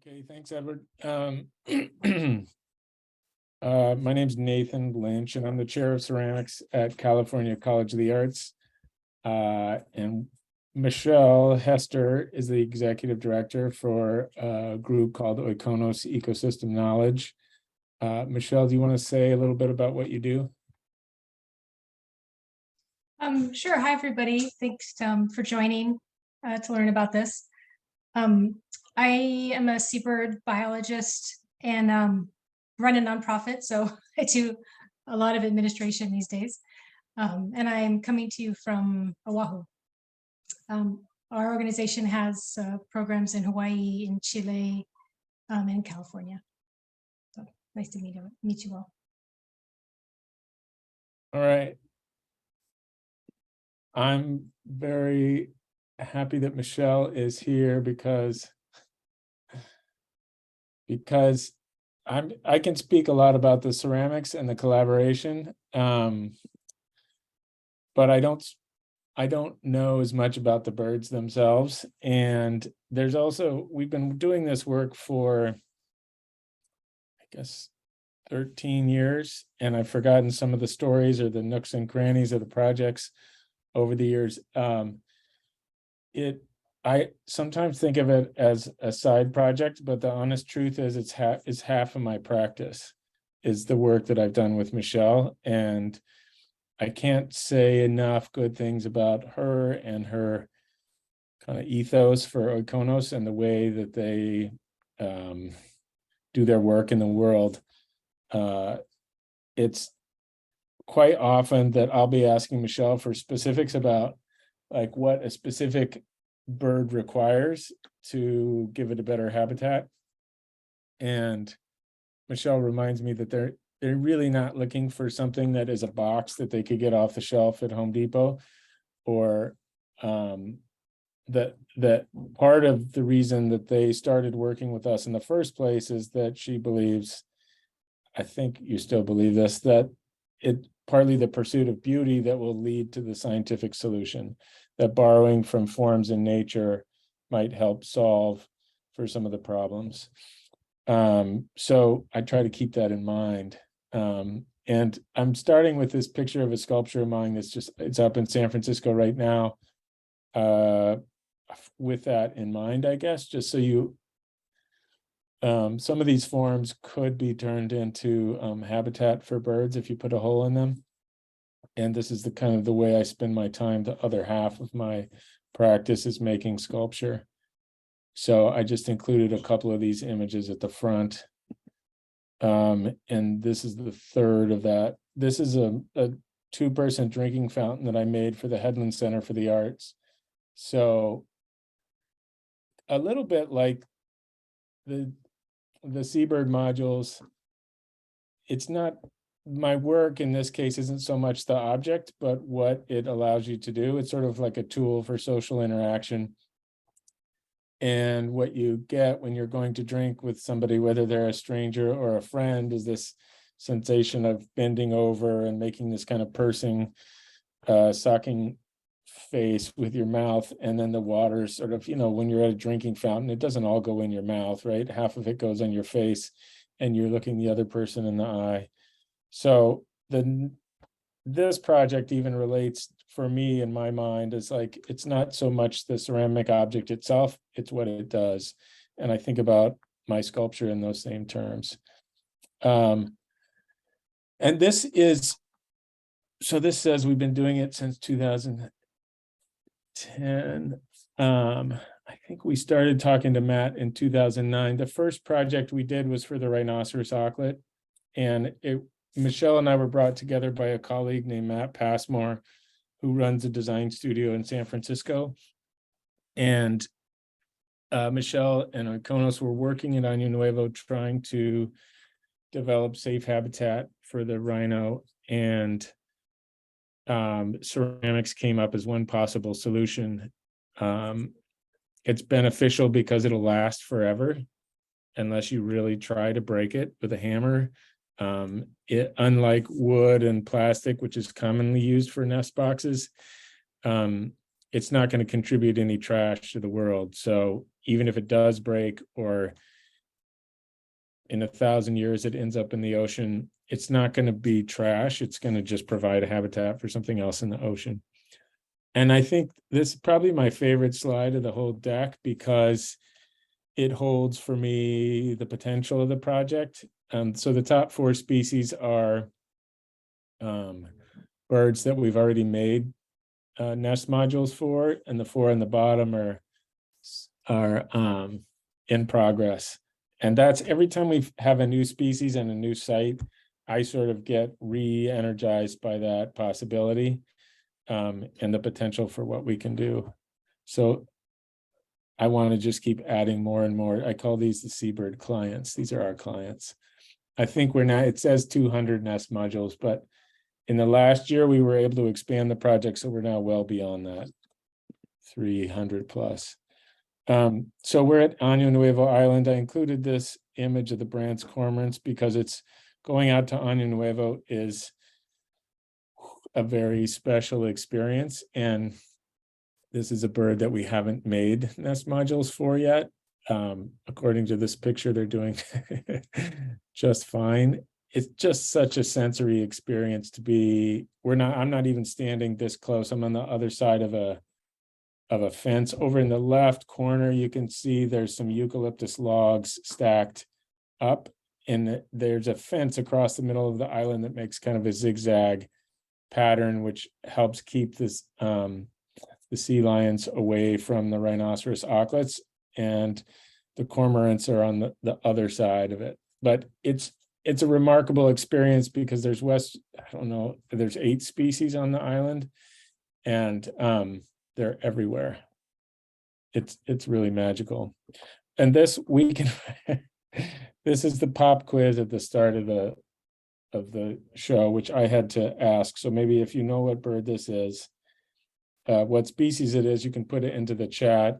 Okay, thanks, Edward. My name's Nathan Lynch, and I'm the chair of ceramics at California College of the Arts. And Michelle Hester is the executive director for a group called Oikonos Ecosystem Knowledge. Michelle, do you want to say a little bit about what you do? Sure. Hi, everybody. Thanks for joining to learn about this. I am a seabird biologist and run a nonprofit, so I do a lot of administration these days. And I'm coming to you from Oahu. Our organization has programs in Hawaii, in Chile, and California. So nice to meet you all. All right. I'm very happy that Michelle is here because I can speak a lot about the ceramics and the collaboration, but I don't know as much about the birds themselves. And there's also, we've been doing this work for, I guess, 13 years, and I've forgotten some of the stories or the nooks and crannies of the projects over the years. I sometimes think of it as a side project, but the honest truth is it's half of my practice is the work that I've done with Michelle. And I can't say enough good things about her and her kind of ethos for Oikonos and the way that they do their work in the world. It's quite often that I'll be asking Michelle for specifics about like what a specific bird requires to give it a better habitat. And Michelle reminds me that they're really not looking for something that is a box that they could get off the shelf at Home Depot, or that part of the reason that they started working with us in the first place is that she believes, I think you still believe this, that it partly the pursuit of beauty that will lead to the scientific solution, that borrowing from forms in nature might help solve for some of the problems. So I try to keep that in mind. And I'm starting with this picture of a sculpture of mine it's up in San Francisco right now, with that in mind, I guess, just so you, some of these forms could be turned into habitat for birds if you put a hole in them. And this is the kind of the way I spend my time. The other half of my practice is making sculpture. So I just included a couple of these images at the front. And this is the third of that. This is a two-person drinking fountain that I made for the Headland Center for the Arts. So a little bit like the Seabird modules, it's not, my work in this case isn't so much the object, but what it allows you to do. It's sort of like a tool for social interaction. And what you get when you're going to drink with somebody, whether they're a stranger or a friend, is this sensation of bending over and making this kind of pursing, sucking face with your mouth. And then the water sort of, when you're at a drinking fountain, it doesn't all go in your mouth, right? Half of it goes on your face and you're looking the other person in the eye. So this project even relates for me in my mind is like, it's not so much the ceramic object itself, it's what it does. And I think about my sculpture in those same terms. And this says we've been doing it since 2010. I think we started talking to Matt in 2009. The first project we did was for the rhinoceros auklet, and Michelle and I were brought together by a colleague named Matt Passmore, who runs a design studio in San Francisco. And Michelle and Oikonos were working in Año Nuevo trying to develop safe habitat for the rhino, and ceramics came up as one possible solution. It's beneficial because it'll last forever unless you really try to break it with a hammer. Unlike wood and plastic, which is commonly used for nest boxes, it's not going to contribute any trash to the world. So even if it does break or in 1,000 years it ends up in the ocean, it's not going to be trash. It's going to just provide a habitat for something else in the ocean. And I think this is probably my favorite slide of the whole deck because it holds for me the potential of the project. So the top 4 species are birds that we've already made nest modules for, and the 4 on the bottom are in progress. And that's every time we have a new species and a new site, I sort of get re-energized by that possibility and the potential for what we can do. So I want to just keep adding more and more. I call these the Seabird clients. These are our clients. I think we're not, it says 200 nest modules, but in the last year, we were able to expand the project. So we're now well beyond that, 300 plus. So we're at Año Nuevo Island. I included this image of the Brandt's cormorants because it's going out to Año Nuevo is a very special experience. And this is a bird that we haven't made nest modules for yet. According to this picture, they're doing just fine. It's just such a sensory experience to be, I'm not even standing this close. I'm on the other side of a fence. Over in the left corner, you can see there's some eucalyptus logs stacked up, and there's a fence across the middle of the island that makes kind of a zigzag pattern, which helps keep this the sea lions away from the rhinoceros auklets, and the cormorants are on the other side of it. But it's a remarkable experience because there's there's 8 species on the island, and they're everywhere. It's really magical. And this week, this is the pop quiz at the start of the show, which I had to ask. So maybe if you know what bird this is, what species it is, you can put it into the chat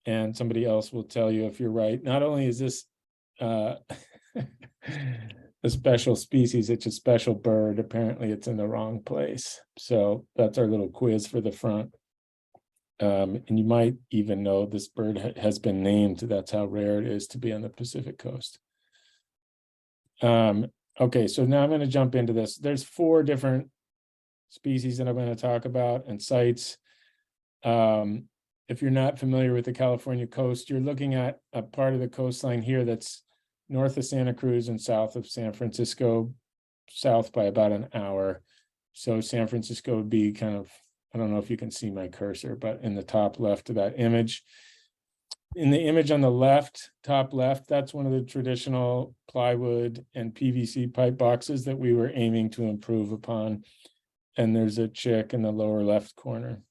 and somebody else will tell you if you're right. Not only is this a special species, it's a special bird. Apparently it's in the wrong place. So that's our little quiz for the front. And you might even know this bird has been named. That's how rare it is to be on the Pacific coast. Okay, so now I'm going to jump into this. There's 4 different species that I'm going to talk about and sites. If you're not familiar with the California coast, you're looking at a part of the coastline here that's north of Santa Cruz and south of San Francisco, south by about an hour. So San Francisco would be kind of, I don't know if you can see my cursor, but in the top left of that image. In the image on the left, top left, that's one of the traditional plywood and PVC pipe boxes that we were aiming to improve upon. And there's a chick in the lower left corner.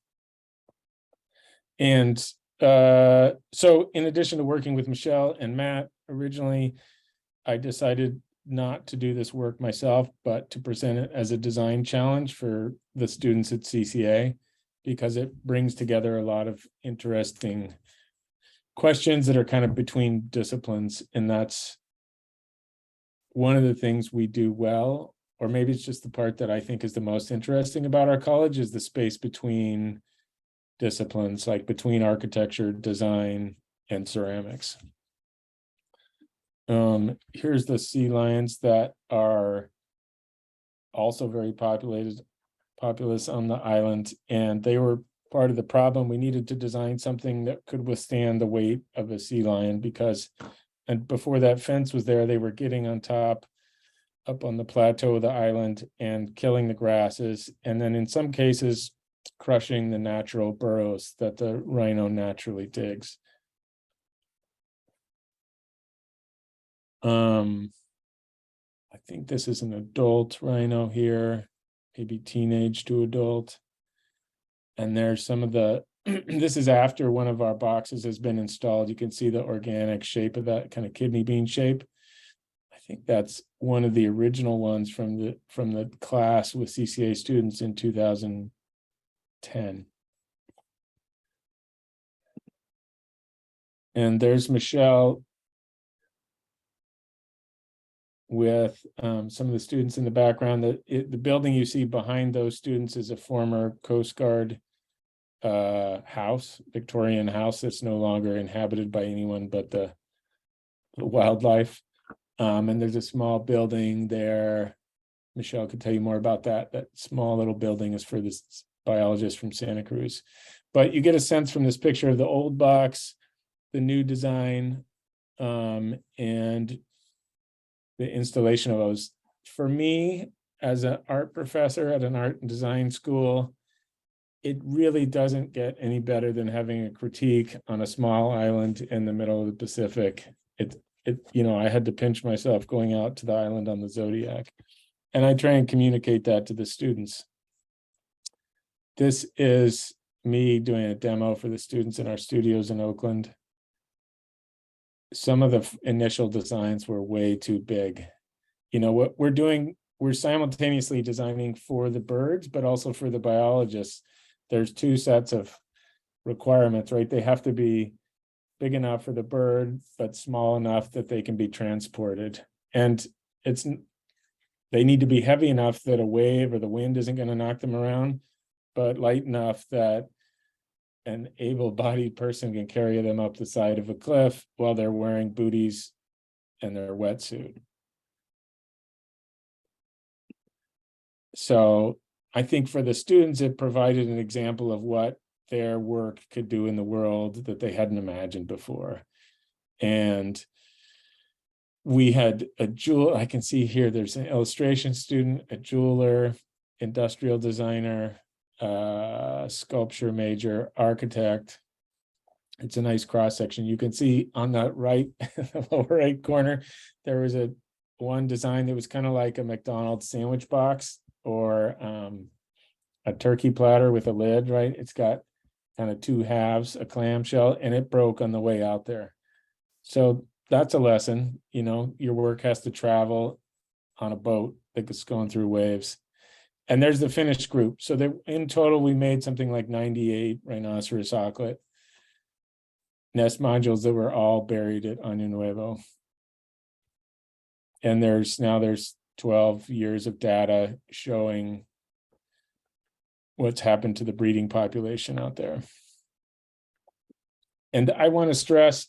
And so in addition to working with Michelle and Matt, originally, I decided not to do this work myself, but to present it as a design challenge for the students at CCA, because it brings together a lot of interesting questions that are kind of between disciplines. And that's one of the things we do well, or maybe it's just the part that I think is the most interesting about our college, is the space between disciplines, like between architecture, design, and ceramics. Here's the sea lions that are also very populous on the island, and they were part of the problem. We needed to design something that could withstand the weight of a sea lion, because, and before that fence was there, they were getting on top up on the plateau of the island and killing the grasses, and then in some cases crushing the natural burrows that the rhino naturally digs. I think this is an adult rhino here, maybe teenage to adult. And there's some of the, this is after one of our boxes has been installed. You can see the organic shape of that kind of kidney bean shape. I think that's one of the original ones from the class with CCA students in 2010. And there's Michelle with some of the students in the background. The building you see behind those students is a former Coast Guard house, Victorian house, that's no longer inhabited by anyone but the wildlife. And there's a small building there. Michelle could tell you more about that. That small little building is for this biologist from Santa Cruz. But you get a sense from this picture of the old box, the new design, and the installation of those. For me, as an art professor at an art and design school, it really doesn't get any better than having a critique on a small island in the middle of the Pacific. I had to pinch myself going out to the island on the Zodiac. And I try and communicate that to the students. This is me doing a demo for the students in our studios in Oakland. Some of the initial designs were way too big. What we're doing, we're simultaneously designing for the birds, but also for the biologists. There's two sets of requirements, right? They have to be big enough for the bird, but small enough that they can be transported. And they need to be heavy enough that a wave or the wind isn't going to knock them around, but light enough that an able-bodied person can carry them up the side of a cliff while they're wearing booties and their wetsuit. So I think for the students, it provided an example of what their work could do in the world that they hadn't imagined before. And we had a jeweler, I can see here, there's an illustration student, a jeweler, industrial designer, sculpture major, architect. It's a nice cross section. You can see on the right, the lower right corner, there was one design that was kind of like a McDonald's sandwich box or a turkey platter with a lid, right? It's got kind of two halves, a clamshell, and it broke on the way out there. So that's a lesson. Your work has to travel on a boat that's going through waves. And there's the finished group. So in total, we made something like 98 rhinoceros auklet nest modules that were all buried at Año Nuevo. And there's 12 years of data showing what's happened to the breeding population out there. And I want to stress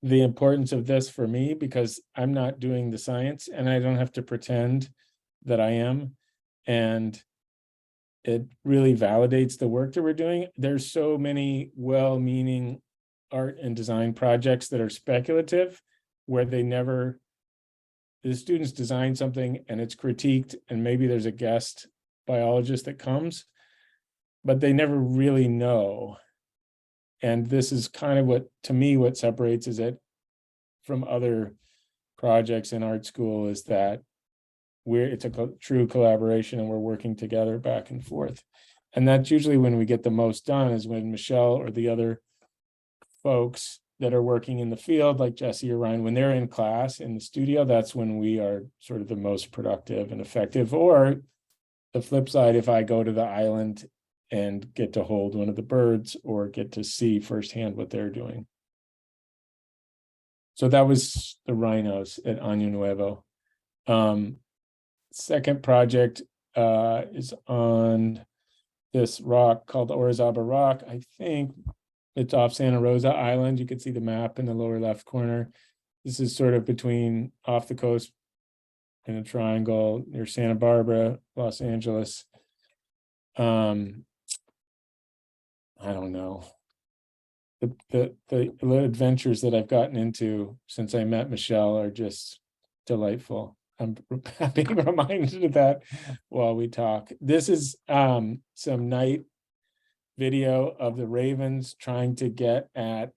the importance of this for me because I'm not doing the science and I don't have to pretend that I am. And it really validates the work that we're doing. There's so many well-meaning art and design projects that are speculative, where the students design something and it's critiqued, and maybe there's a guest biologist that comes, but they never really know. And this is kind of what separates it from other projects in art school, is that it's a true collaboration and we're working together back and forth. And that's usually when we get the most done, is when Michelle or the other folks that are working in the field, like Jesse or Ryan, when they're in class in the studio, that's when we are sort of the most productive and effective. Or the flip side, if I go to the island and get to hold one of the birds or get to see firsthand what they're doing. So that was the rhinos at Año Nuevo. Second project is on this rock called Orizaba Rock. I think it's off Santa Rosa Island. You can see the map in the lower left corner. This is sort of between off the coast in a triangle near Santa Barbara, Los Angeles. I don't know. The adventures that I've gotten into since I met Michelle are just delightful. I'm being reminded of that while we talk. This is some night video of the ravens trying to get at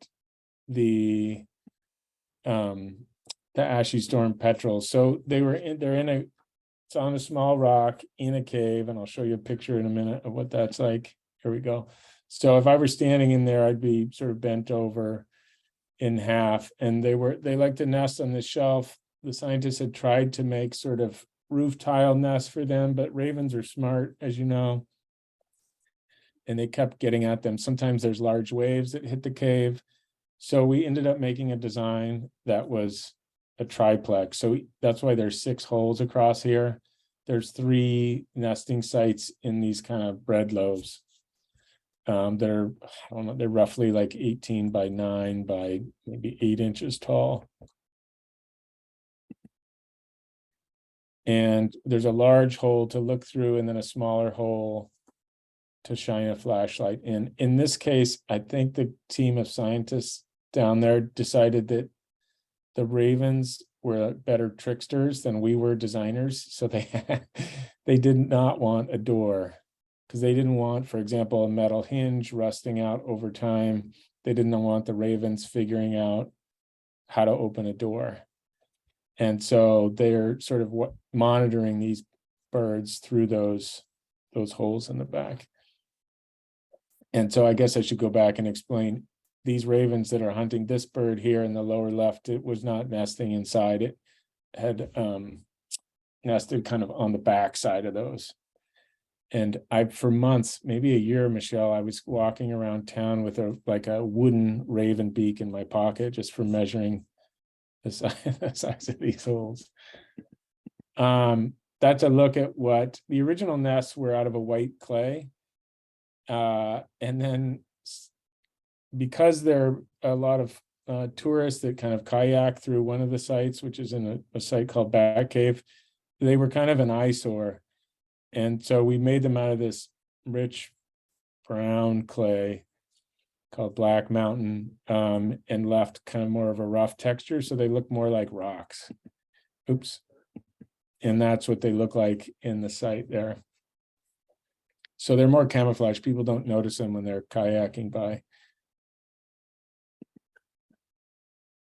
the ashy storm petrels. So it's on a small rock in a cave, and I'll show you a picture in a minute of what that's like. Here we go. So if I were standing in there, I'd be sort of bent over in half, and they like to nest on the shelf. The scientists had tried to make sort of roof tile nests for them, but ravens are smart, as you know, and they kept getting at them. Sometimes there's large waves that hit the cave. So we ended up making a design that was a triplex. So that's why there's 6 holes across here. There's 3 nesting sites in these kind of bread loaves. They're roughly like 18 by 9 by maybe 8 inches tall. And there's a large hole to look through and then a smaller hole to shine a flashlight in. In this case, I think the team of scientists down there decided that the ravens were better tricksters than we were designers. So they did not want a door because they didn't want, for example, a metal hinge rusting out over time. They didn't want the ravens figuring out how to open a door. And so they're sort of monitoring these birds through those holes in the back. And so I guess I should go back and explain these ravens that are hunting this bird here in the lower left. It was not nesting inside. It had nested kind of on the back side of those. And for months, maybe a year, Michelle, I was walking around town with a wooden raven beak in my pocket just for measuring the size of these holes. That's a look at what the original nests were out of a white clay. And then because there are a lot of tourists that kind of kayak through one of the sites, which is in a site called Bat Cave, they were kind of an eyesore. And so we made them out of this rich brown clay called Black Mountain, and left kind of more of a rough texture. So they look more like rocks. Oops. And that's what they look like in the site there. So they're more camouflage. People don't notice them when they're kayaking by.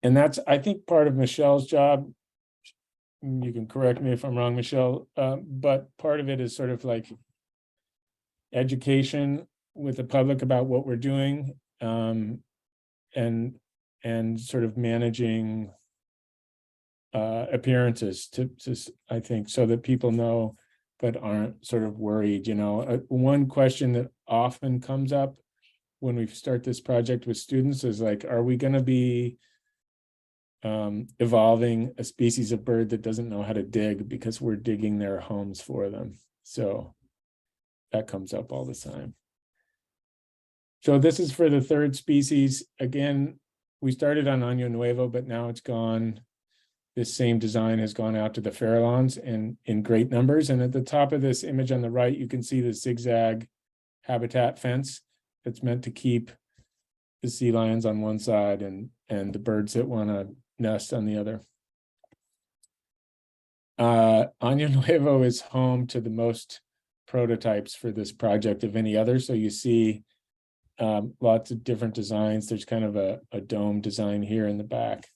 And that's, I think, part of Michelle's job. You can correct me if I'm wrong, Michelle, but part of it is sort of like education with the public about what we're doing, and sort of managing appearances to I think, so that people know but aren't sort of worried. One question that often comes up when we start this project with students is like, are we going to be evolving a species of bird that doesn't know how to dig because we're digging their homes for them? So that comes up all the time. So this is for the third species. Again, we started on Año Nuevo, but now it's gone. This same design has gone out to the Farallones and in great numbers. And at the top of this image on the right, you can see the zigzag habitat fence that's meant to keep the sea lions on one side and the birds that want to nest on the other. Año Nuevo is home to the most prototypes for this project of any other. So you see lots of different designs. There's kind of a dome design here in the back.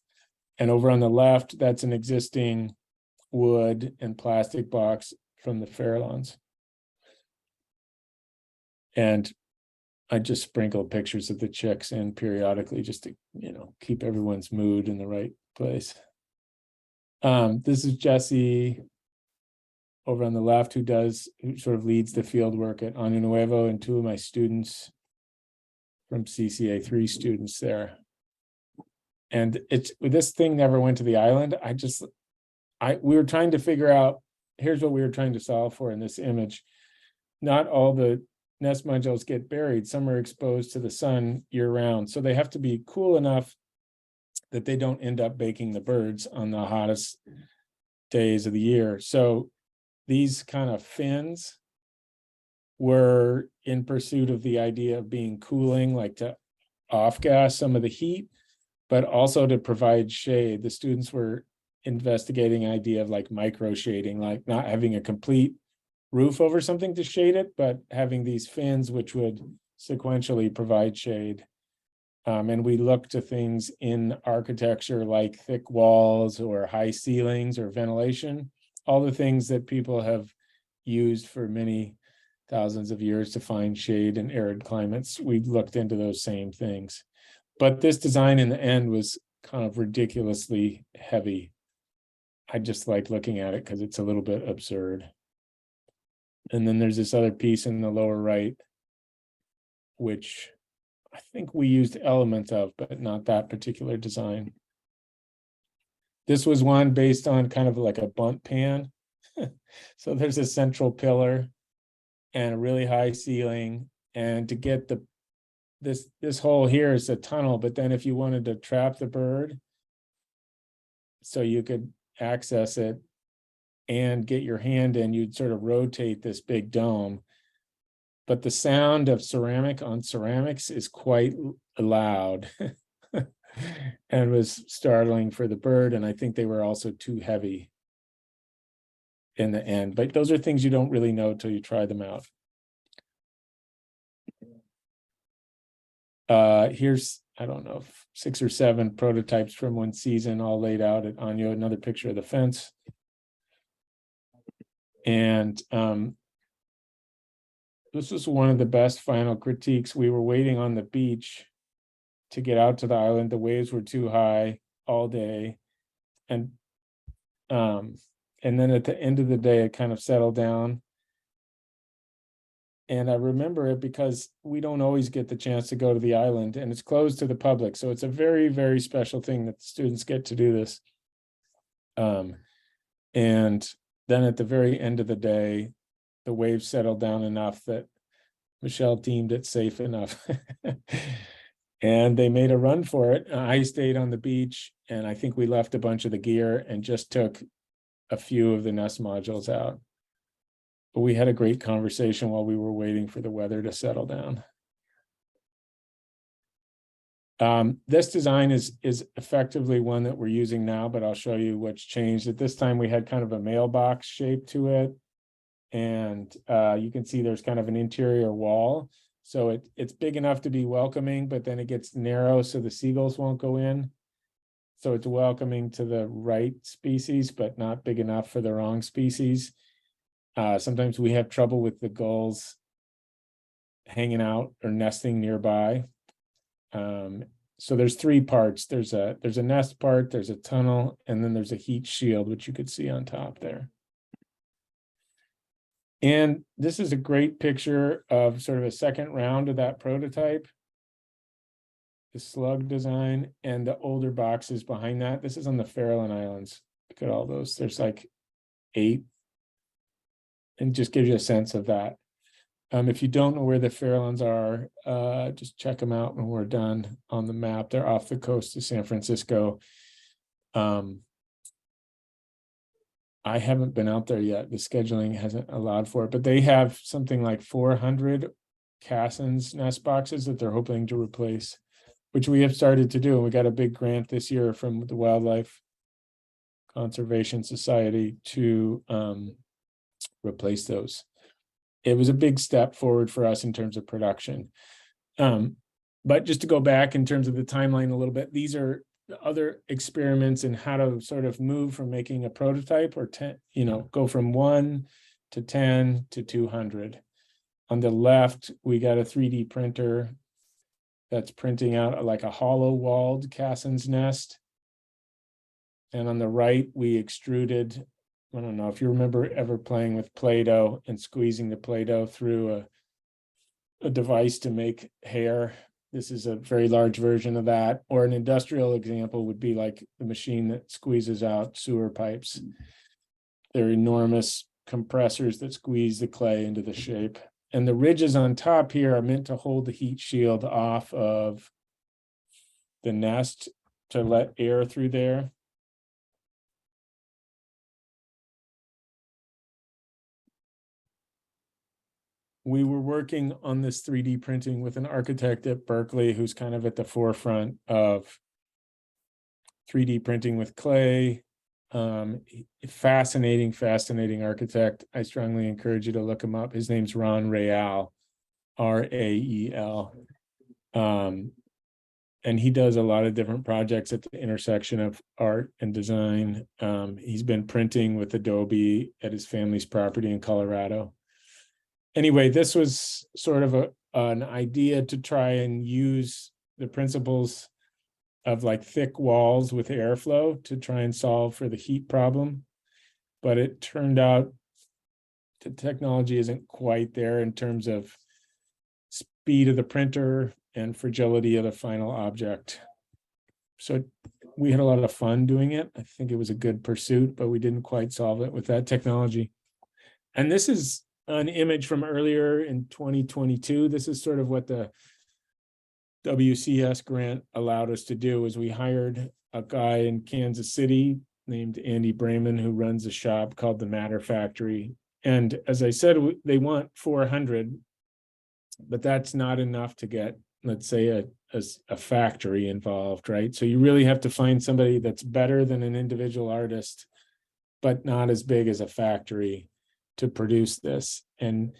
And over on the left, that's an existing wood and plastic box from the Farallones. And I just sprinkle pictures of the chicks in periodically just to, keep everyone's mood in the right place. This is Jesse over on the left, who sort of leads the field work at Año Nuevo, and two of my students from CCA, 3 students there. And this thing never went to the island. We were trying to figure out, here's what we were trying to solve for in this image. Not all the nest modules get buried. Some are exposed to the sun year round. So they have to be cool enough that they don't end up baking the birds on the hottest days of the year. So these kind of fins were in pursuit of the idea of being cooling, like to off-gas some of the heat, but also to provide shade. The students were investigating an idea of like micro shading, like not having a complete roof over something to shade it, but having these fins which would sequentially provide shade. And we look to things in architecture like thick walls or high ceilings or ventilation, all the things that people have used for many thousands of years to find shade in arid climates. We've looked into those same things. But this design in the end was kind of ridiculously heavy. I just like looking at it because it's a little bit absurd. And then there's this other piece in the lower right, which I think we used elements of, but not that particular design. This was one based on kind of like a bunt pan. So there's a central pillar and a really high ceiling. And to get this hole here is a tunnel, but then if you wanted to trap the bird so you could access it, and get your hand in, you'd sort of rotate this big dome. But the sound of ceramic on ceramics is quite loud and was startling for the bird. And I think they were also too heavy in the end. But those are things you don't really know till you try them out. Here's, I don't know, 6 or 7 prototypes from one season all laid out at Anyo, another picture of the fence. And this was one of the best final critiques. We were waiting on the beach to get out to the island. The waves were too high all day. And then at the end of the day, it kind of settled down. And I remember it because we don't always get the chance to go to the island, and it's closed to the public. So it's a very, very special thing that the students get to do this. And then at the very end of the day, the waves settled down enough that Michelle deemed it safe enough. And they made a run for it. I stayed on the beach, and I think we left a bunch of the gear and just took a few of the nest modules out. But we had a great conversation while we were waiting for the weather to settle down. This design is effectively one that we're using now, but I'll show you what's changed. At this time, we had kind of a mailbox shape to it. And you can see there's kind of an interior wall. So it's big enough to be welcoming, but then it gets narrow so the seagulls won't go in. So it's welcoming to the right species, but not big enough for the wrong species. Sometimes we have trouble with the gulls hanging out or nesting nearby. So there's 3 parts. There's a nest part, there's a tunnel, and then there's a heat shield, which you could see on top there. And this is a great picture of sort of a second round of that prototype, the slug design, and the older boxes behind that. This is on the Farallon Islands. Look at all those. There's like 8. And just gives you a sense of that. If you don't know where the Farallones are, just check them out when we're done on the map. They're off the coast of San Francisco. I haven't been out there yet. The scheduling hasn't allowed for it, but they have something like 400 Cassins nest boxes that they're hoping to replace, which we have started to do. And we got a big grant this year from the Wildlife Conservation Society to replace those. It was a big step forward for us in terms of production. But just to go back in terms of the timeline a little bit, these are the other experiments in how to sort of move from making a prototype or 10, go from 1 to 10 to 200. On the left, we got a 3D printer that's printing out like a hollow walled Cassin's nest. And on the right, we extruded, I don't know if you remember ever playing with Play-Doh and squeezing the Play-Doh through a device to make hair. This is a very large version of that. Or an industrial example would be like the machine that squeezes out sewer pipes. They're enormous compressors that squeeze the clay into the shape. And the ridges on top here are meant to hold the heat shield off of the nest to let air through there. We were working on this 3D printing with an architect at Berkeley who's kind of at the forefront of 3D printing with clay. Fascinating architect. I strongly encourage you to look him up. His name's Ron Rael, R-A-E-L. And he does a lot of different projects at the intersection of art and design. He's been printing with Adobe at his family's property in Colorado. Anyway, this was sort of an idea to try and use the principles of like thick walls with airflow to try and solve for the heat problem. But it turned out the technology isn't quite there in terms of speed of the printer and fragility of the final object. So we had a lot of fun doing it. I think it was a good pursuit, but we didn't quite solve it with that technology. And this is an image from earlier in 2022. This is sort of what the WCS grant allowed us to do, is we hired a guy in Kansas City named Andy Brayman, who runs a shop called the Matter Factory. And as I said, they want 400, but that's not enough to get, let's say, a factory involved, right? So you really have to find somebody that's better than an individual artist, but not as big as a factory to produce this. And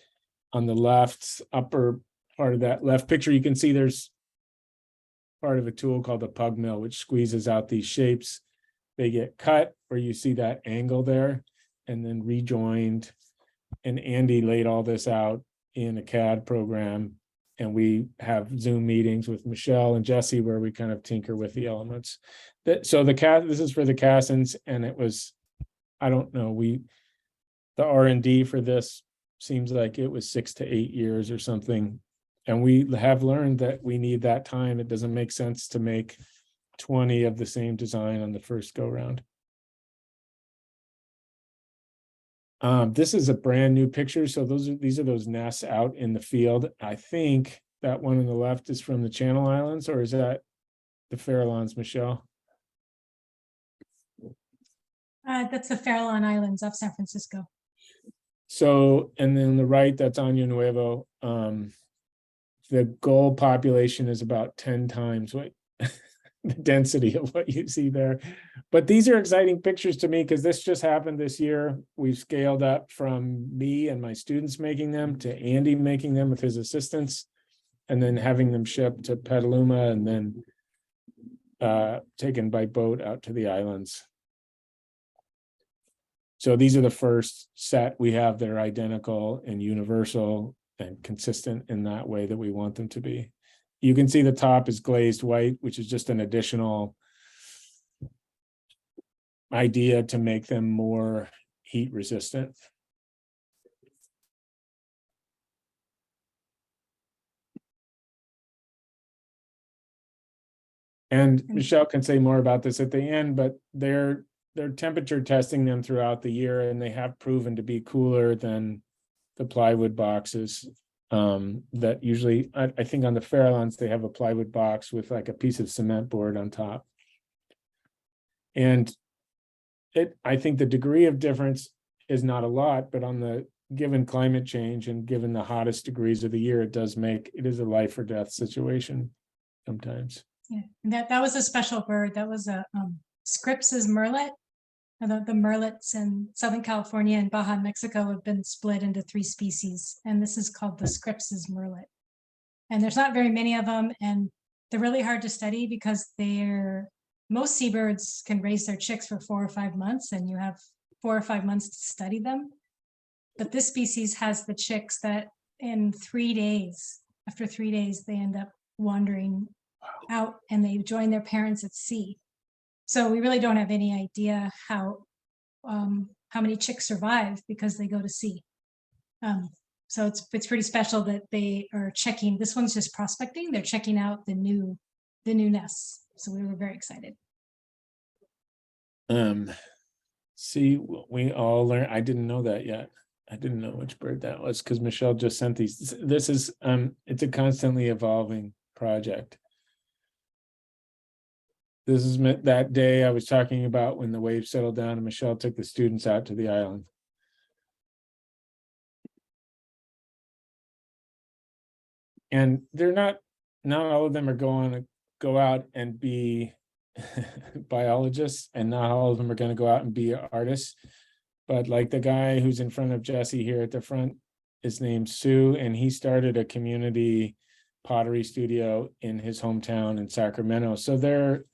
on the left upper part of that left picture, you can see there's part of a tool called the pug mill, which squeezes out these shapes. They get cut, where you see that angle there, and then rejoined. And Andy laid all this out in a CAD program. And we have Zoom meetings with Michelle and Jesse where we kind of tinker with the elements. So this is for the Cassins, and it was, I don't know, the R&D for this seems like it was 6 to 8 years or something. And we have learned that we need that time. It doesn't make sense to make 20 of the same design on the first go round. This is a brand new picture. So these are those nests out in the field. I think that one on the left is from the Channel Islands, or is that the Farallones, Michelle? That's the Farallon Islands off San Francisco. So, and then the right, that's Año Nuevo. The goal population is about 10 times what the density of what you see there. But these are exciting pictures to me because this just happened this year. We've scaled up from me and my students making them to Andy making them with his assistants, and then having them shipped to Petaluma and then taken by boat out to the islands. So these are the first set we have that are identical and universal and consistent in that way that we want them to be. You can see the top is glazed white, which is just an additional idea to make them more heat resistant. And Michelle can say more about this at the end, but they're temperature testing them throughout the year, and they have proven to be cooler than the plywood boxes. That usually, I think on the Farallones, they have a plywood box with like a piece of cement board on top. And I think the degree of difference is not a lot, but on the given climate change and given the hottest degrees of the year, it is a life or death situation sometimes. Yeah, that was a special bird. That was a Scripps' merlet. The merlets in Southern California and Baja, Mexico have been split into 3 species, and this is called the Scripps' merlet. And there's not very many of them, and they're really hard to study because most seabirds can raise their chicks for 4 or 5 months, and you have 4 or 5 months to study them. But this species has the chicks that in 3 days, after 3 days, they end up wandering out and they join their parents at sea. So we really don't have any idea how many chicks survive because they go to sea. So it's pretty special that they are checking. This one's just prospecting. They're checking out the new nests. So we were very excited. See, we all learn. I didn't know that yet. I didn't know which bird that was because Michelle just sent these. This is it's a constantly evolving project. This is that day I was talking about when the waves settled down and Michelle took the students out to the island. And they're not all of them are going to go out and be biologists, and not all of them are going to go out and be artists. But like the guy who's in front of Jesse here at the front, is named Sue, and he started a community pottery studio in his hometown in Sacramento. So there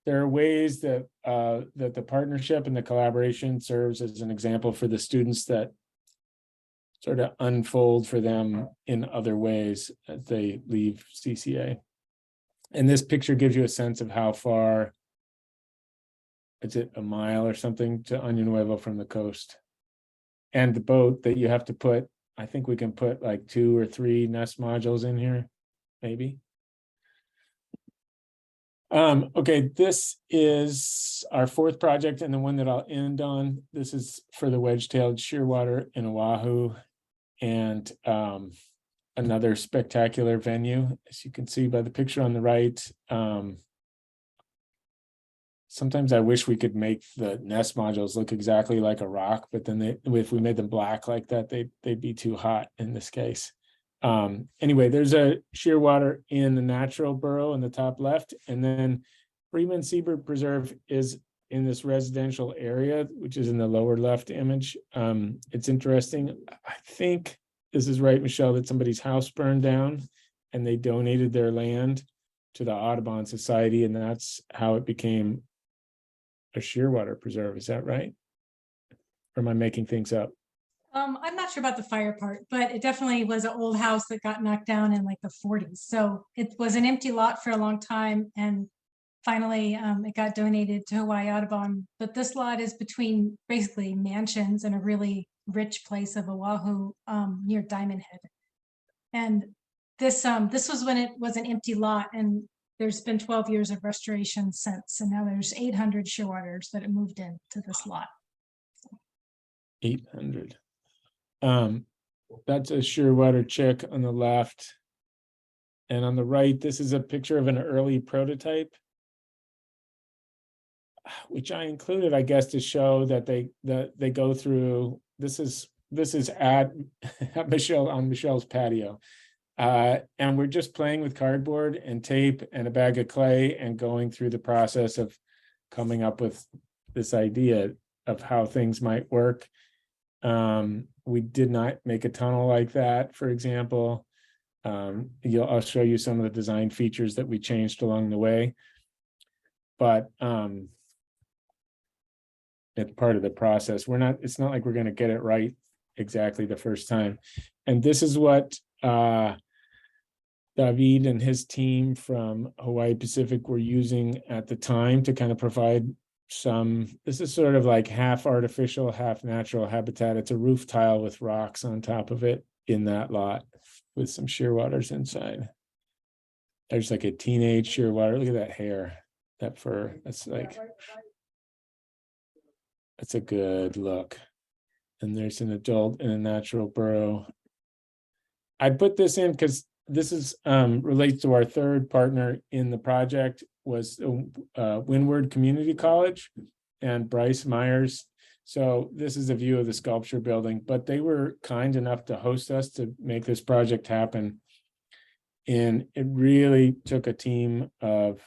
are ways that that the partnership and the collaboration serves as an example for the students that sort of unfold for them in other ways as they leave CCA. And this picture gives you a sense of how far, is it a mile or something to Año Nuevo from the coast? And the boat that you have to put, I think we can put like 2 or 3 nest modules in here, maybe. Okay, this is our 4th project and the one that I'll end on. This is for the wedge-tailed shearwater in Oahu, and another spectacular venue, as you can see by the picture on the right. sometimes I wish we could make the nest modules look exactly like a rock, but then if we made them black like that, they'd be too hot in this case. Anyway, there's a shearwater in the natural burrow in the top left, and then Freeman Seabird Preserve is in this residential area, which is in the lower left image. It's interesting. I think this is right, Michelle, that somebody's house burned down and they donated their land to the Audubon Society, and that's how it became a shearwater preserve. Is that right? Or am I making things up? I'm not sure about the fire part, but it definitely was an old house that got knocked down in like the 40s. So it was an empty lot for a long time, and finally it got donated to Hawaii Audubon. But this lot is between basically mansions and a really rich place of Oahu near Diamond Head. And this was when it was an empty lot, and there's been 12 years of restoration since, and now there's 800 shearwaters that have moved into this lot. 800. That's a shearwater chick on the left. And on the right, this is a picture of an early prototype, which I included, I guess, to show that they go through. This is at Michelle on Michelle's patio. And we're just playing with cardboard and tape and a bag of clay and going through the process of coming up with this idea of how things might work. We did not make a tunnel like that, for example. I'll show you some of the design features that we changed along the way. But it's part of the process. It's not like we're going to get it right exactly the first time. And this is what David and his team from Hawaii Pacific were using at the time to kind of provide this is sort of like half artificial, half natural habitat. It's a roof tile with rocks on top of it in that lot with some shearwaters inside. There's like a teenage shearwater. Look at that hair, that fur. That's a good look. And there's an adult in a natural burrow. I put this in because this is relates to our third partner in the project, was Windward Community College and Bryce Myers. So this is a view of the sculpture building, but they were kind enough to host us to make this project happen. And it really took a team of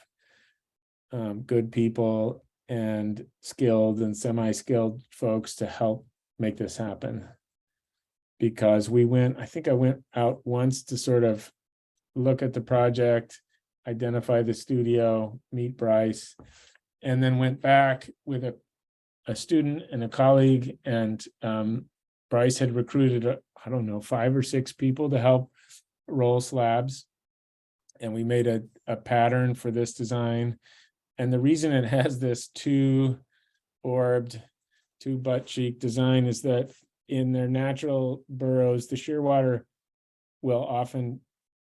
good people and skilled and semi-skilled folks to help make this happen. Because I think I went out once to sort of look at the project, identify the studio, meet Bryce, and then went back with a student and a colleague, and Bryce had recruited, I don't know, 5 or 6 people to help roll slabs. And we made a pattern for this design. And the reason it has this two-orbed, two-butt cheek design is that in their natural burrows, the shearwater will often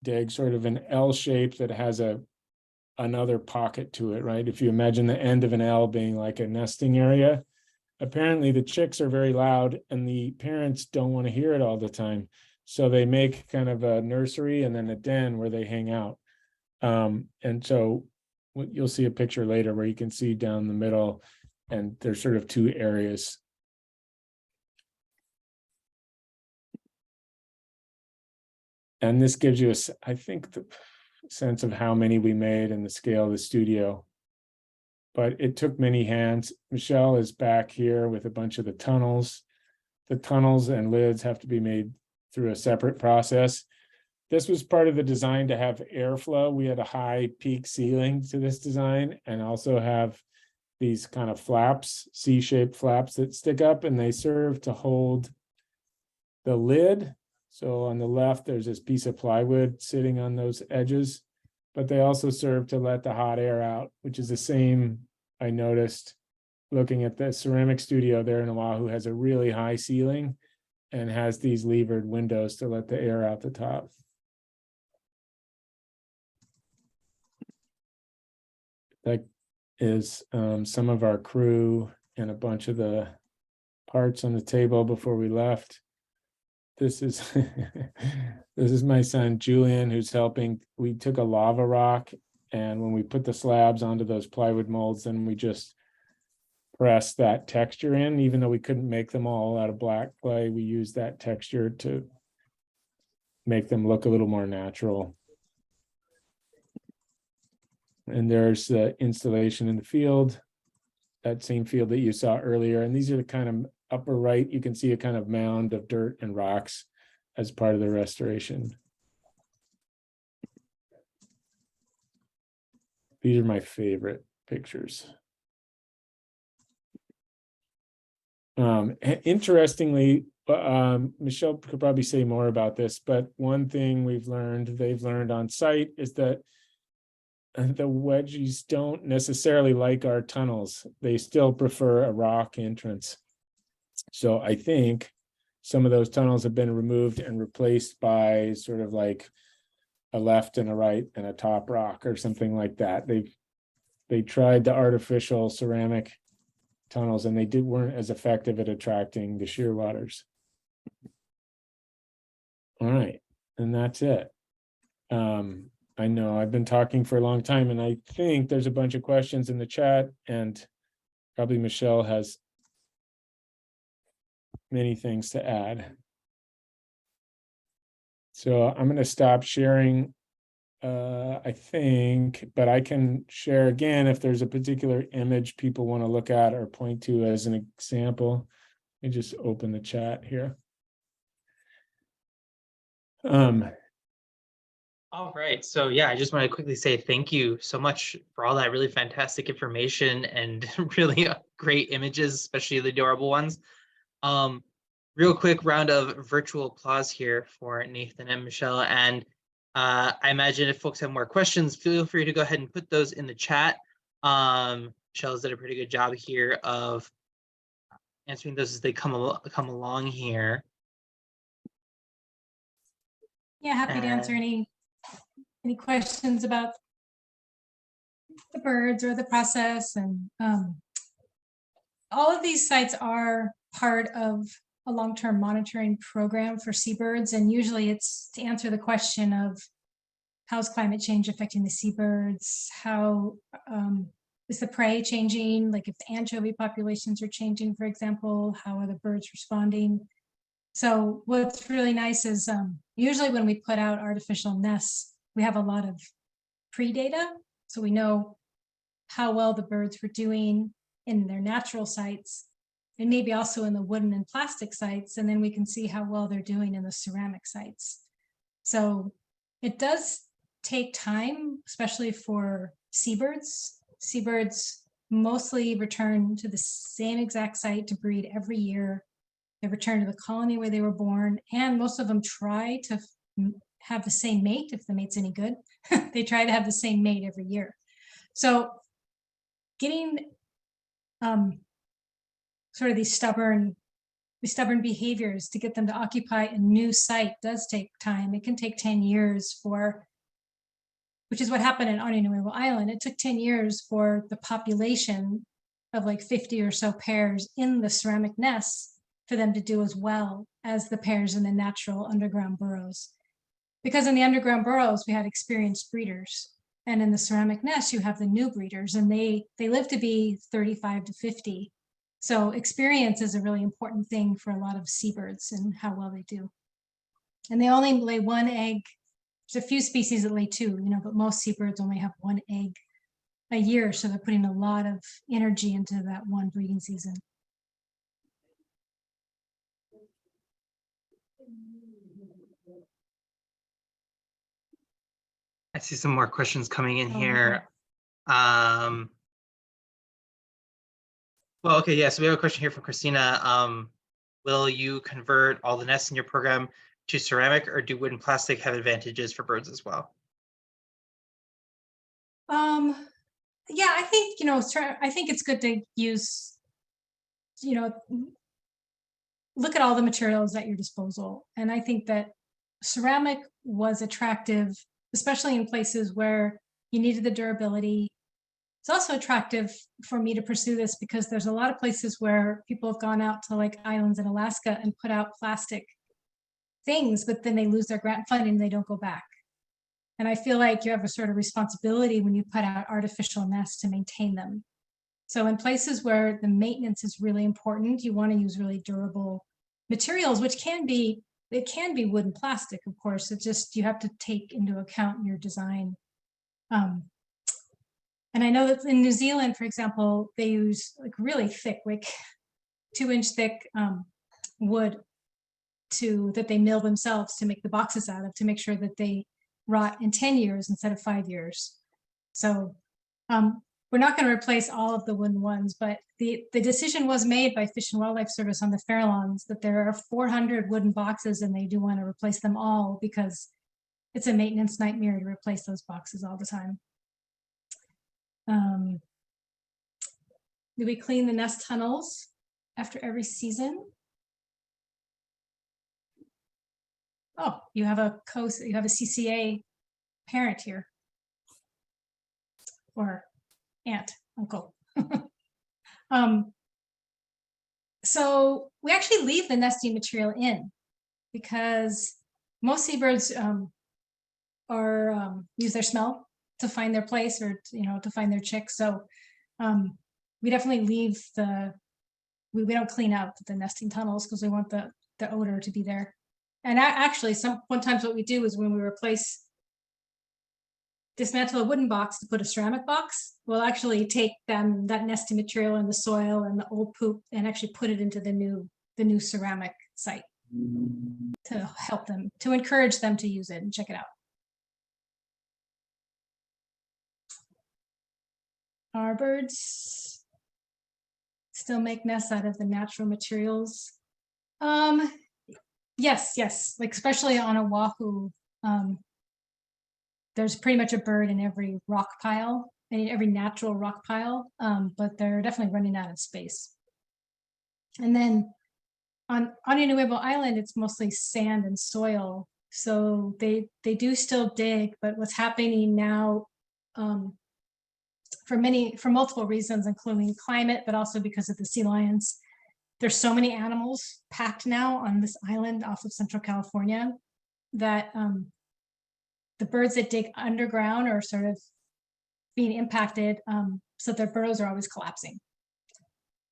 dig sort of an L shape that has another pocket to it, right? If you imagine the end of an L being like a nesting area, apparently the chicks are very loud and the parents don't want to hear it all the time. So they make kind of a nursery and then a den where they hang out. And so you'll see a picture later where you can see down the middle, and there's sort of 2 areas. And this gives you, I think, the sense of how many we made and the scale of the studio. But it took many hands. Michelle is back here with a bunch of the tunnels. The tunnels and lids have to be made through a separate process. This was part of the design to have airflow. We had a high peak ceiling to this design, and also have these kind of flaps, C-shaped flaps that stick up, and they serve to hold the lid. So on the left, there's this piece of plywood sitting on those edges, but they also serve to let the hot air out, which is the same I noticed looking at the ceramic studio there in Oahu. Has a really high ceiling and has these levered windows to let the air out the top. That is some of our crew and a bunch of the parts on the table before we left. This is this is my son Julian, who's helping. We took a lava rock And when we put the slabs onto those plywood molds, then we just press that texture in. Even though we couldn't make them all out of black clay, we used that texture to make them look a little more natural. And there's the installation in the field, that same field that you saw earlier. And these are the kind of upper right, you can see a kind of mound of dirt and rocks as part of the restoration. These are my favorite pictures. Interestingly, Michelle could probably say more about this, but one thing they've learned on site is that the wedgies don't necessarily like our tunnels. They still prefer a rock entrance. So I think some of those tunnels have been removed and replaced by sort of like a left and a right and a top rock or something like that. They tried the artificial ceramic tunnels and they weren't as effective at attracting the shearwaters. All right, and that's it. I know I've been talking for a long time, and I think there's a bunch of questions in the chat, and probably Michelle has many things to add. So I'm going to stop sharing, I think, but I can share again if there's a particular image people want to look at or point to as an example. Let me just open the chat here. All right, so yeah, I just want to quickly say thank you so much for all that really fantastic information and really great images, especially the adorable ones. Real quick round of virtual applause here for Nathan and Michelle. And I imagine if folks have more questions, feel free to go ahead and put those in the chat. Michelle's did a pretty good job here of answering those as they come along here. Yeah, happy to answer any questions about the birds or the process. And all of these sites are part of a long-term monitoring program for seabirds. And usually it's to answer the question of how's climate change affecting the seabirds? How is the prey changing? Like if the anchovy populations are changing, for example, how are the birds responding? So what's really nice is usually when we put out artificial nests, we have a lot of pre-data. So we know how well the birds were doing in their natural sites and maybe also in the wooden and plastic sites. And then we can see how well they're doing in the ceramic sites. So it does take time, especially for seabirds. Seabirds mostly return to the same exact site to breed every year. They return to the colony where they were born, and most of them try to have the same mate if the mate's any good. They try to have the same mate every year. So getting sort of these stubborn behaviors to get them to occupy a new site does take time. It can take 10 years for, which is what happened in Ornithological Island. It took 10 years for the population of like 50 or so pairs in the ceramic nests for them to do as well as the pairs in the natural underground burrows. Because in the underground burrows, we had experienced breeders. And in the ceramic nests, you have the new breeders, and they live to be 35 to 50. So experience is a really important thing for a lot of seabirds and how well they do. And they only lay one egg. There's a few species that lay two, but most seabirds only have one egg a year. So they're putting a lot of energy into that one breeding season. I see some more questions coming in here. Okay. Well, okay, yeah, so we have a question here from Christina. Will you convert all the nests in your program to ceramic, or do wood and plastic have advantages for birds as well? Yeah, I think, I think it's good to use, look at all the materials at your disposal. And I think that ceramic was attractive, especially in places where you needed the durability. It's also attractive for me to pursue this because there's a lot of places where people have gone out to like islands in Alaska and put out plastic things, but then they lose their grant funding and they don't go back. And I feel like you have a sort of responsibility when you put out artificial nests to maintain them. So in places where the maintenance is really important, you want to use really durable materials, which can be, it can be wood and plastic, of course. It's just, you have to take into account your design. And I know that in New Zealand, for example, they use like really thick, like 2-inch thick wood that they mill themselves to make the boxes out of, to make sure that they rot in 10 years instead of 5 years. So we're not going to replace all of the wooden ones, but the decision was made by Fish and Wildlife Service on the Farallones that there are 400 wooden boxes and they do want to replace them all because it's a maintenance nightmare to replace those boxes all the time. Do we clean the nest tunnels after every season? Oh, you have a CCA parent here, or aunt, uncle. So we actually leave the nesting material in because most seabirds use their smell to find their place, or to find their chicks. So we definitely leave we don't clean out the nesting tunnels because we want the odor to be there. And actually, sometimes what we do is when we dismantle a wooden box to put a ceramic box, we'll actually take that nesting material and the soil and the old poop and actually put it into the new ceramic site to help them, to encourage them to use it and check it out. Our birds still make nests out of the natural materials. Yes, like especially on Oahu, there's pretty much a bird in every rock pile, in every natural rock pile, but they're definitely running out of space. And then on Nuevo Island, it's mostly sand and soil, so they do still dig. But what's happening now, for multiple reasons, including climate, but also because of the sea lions, there's so many animals packed now on this island off of Central California that the birds that dig underground are sort of being impacted, so their burrows are always collapsing.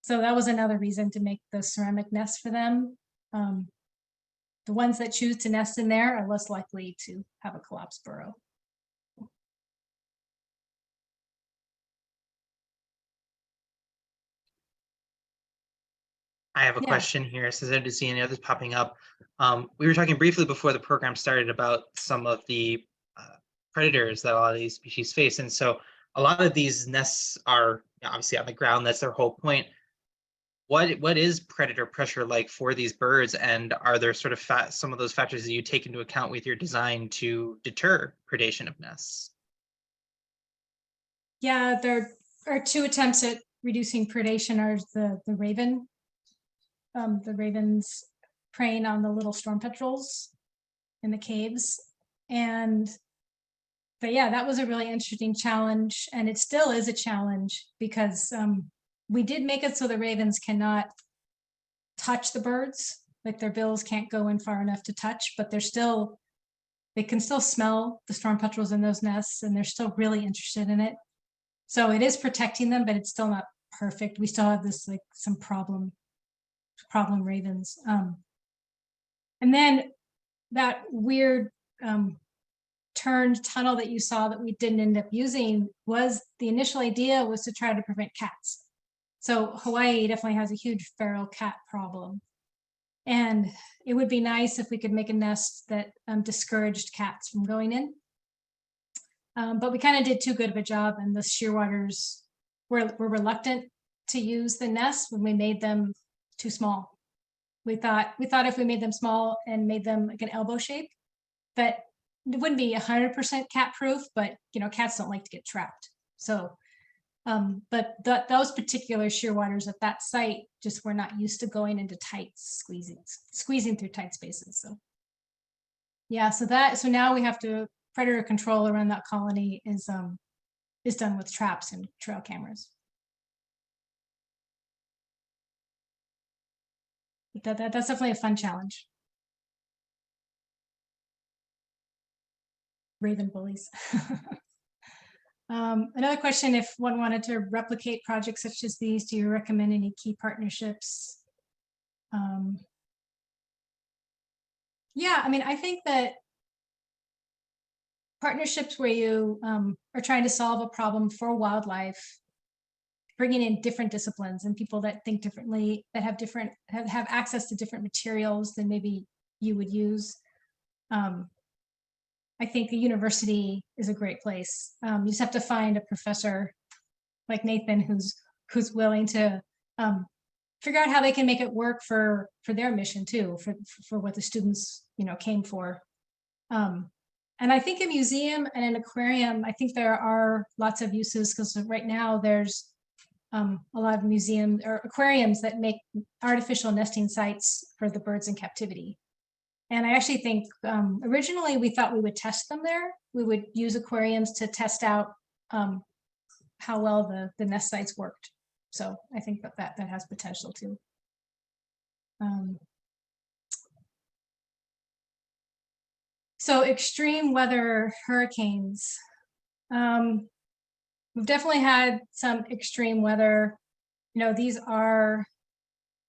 So that was another reason to make the ceramic nest for them. The ones that choose to nest in there are less likely to have a collapsed burrow. I have a question here, since I didn't see any others popping up. We were talking briefly before the program started about some of the predators that a lot of these species face. And so a lot of these nests are obviously on the ground. That's their whole point. What is predator pressure like for these birds? And are there sort of some of those factors that you take into account with your design to deter predation of nests? Yeah, there are two attempts at reducing predation. Are the ravens preying on the little storm petrels in the caves. But yeah, that was a really interesting challenge, and it still is a challenge because we did make it so the ravens cannot touch the birds, like their bills can't go in far enough to touch, but they can still smell the storm petrels in those nests, and they're still really interested in it. So it is protecting them, but it's still not perfect. We still have this like some problem ravens. And then that weird turned tunnel that you saw that we didn't end up using, was the initial idea was to try to prevent cats. So Hawaii definitely has a huge feral cat problem. And it would be nice if we could make a nest that discouraged cats from going in. But we kind of did too good of a job, and the shearwaters were reluctant to use the nests when we made them too small. We thought if we made them small and made them like an elbow shape, that it wouldn't be 100% cat proof, but cats don't like to get trapped. So, but those particular shearwaters at that site just were not used to going into tight squeezing through tight spaces. So yeah, so now we have to, predator control around that colony is done with traps and trail cameras. That's definitely a fun challenge. raven bullies. Another question, if one wanted to replicate projects such as these, do you recommend any key partnerships? Yeah, I mean, I think that partnerships where you are trying to solve a problem for wildlife, bringing in different disciplines and people that think differently, that have access to different materials than maybe you would use. I think a university is a great place. You just have to find a professor like Nathan who's willing to figure out how they can make it work for their mission too, for what the students came for. And I think a museum and an aquarium, I think there are lots of uses, because right now there's a lot of museums or aquariums that make artificial nesting sites for the birds in captivity. And I actually think originally we thought we would test them there. We would use aquariums to test out how well the nest sites worked. So I think that has potential too. So extreme weather, hurricanes. We've definitely had some extreme weather.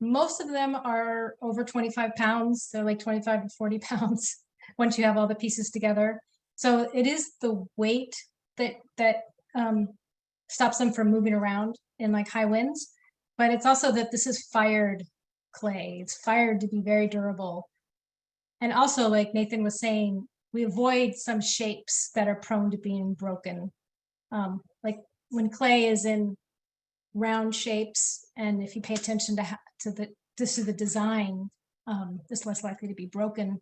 Most of them are over 25 pounds. They're like 25 to 40 pounds once you have all the pieces together. So it is the weight that stops them from moving around in like high winds, but it's also that this is fired clay. It's fired to be very durable. And also, like Nathan was saying, we avoid some shapes that are prone to being broken. Like when clay is in round shapes, and if you pay attention to the design, it's less likely to be broken.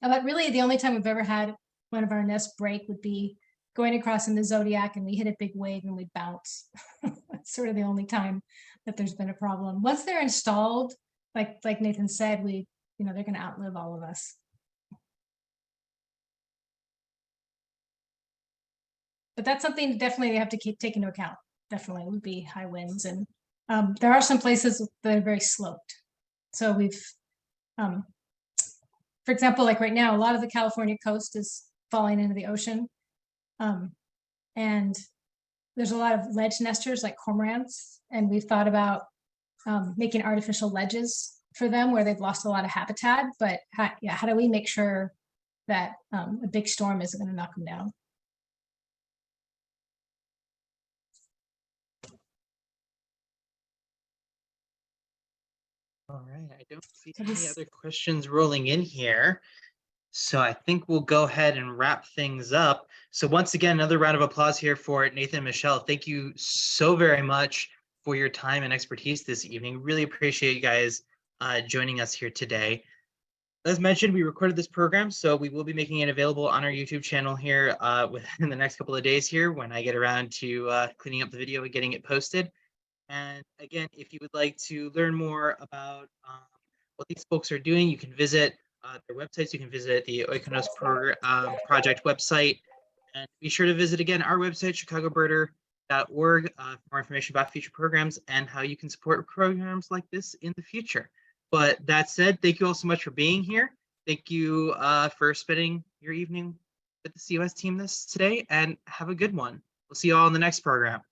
But really, the only time we've ever had one of our nests break would be going across in the Zodiac, and we hit a big wave and we bounce. That's sort of the only time that there's been a problem. Once they're installed, like Nathan said, they're going to outlive all of us. But that's something definitely they have to take into account. Definitely would be high winds, and there are some places that are very sloped. So we've, for example, like right now, a lot of the California coast is falling into the ocean, and there's a lot of ledge nesters like cormorants, and we've thought about making artificial ledges for them where they've lost a lot of habitat. But how do we make sure that a big storm isn't going to knock them down? All right, I don't see any other questions rolling in here. So I think we'll go ahead and wrap things up. So once again, another round of applause here for Nathan and Michelle. Thank you so very much for your time and expertise this evening. Really appreciate you guys joining us here today. As mentioned, we recorded this program, so we will be making it available on our YouTube channel here within the next couple of days here when I get around to cleaning up the video and getting it posted. And again, if you would like to learn more about what these folks are doing, you can visit their websites. You can visit the Oikonos Project website, and be sure to visit again our website, chicagobirder.org, for more information about future programs and how you can support programs like this in the future. But that said, thank you all so much for being here. Thank you for spending your evening with the COS team today, and have a good one. We'll see you all in the next program.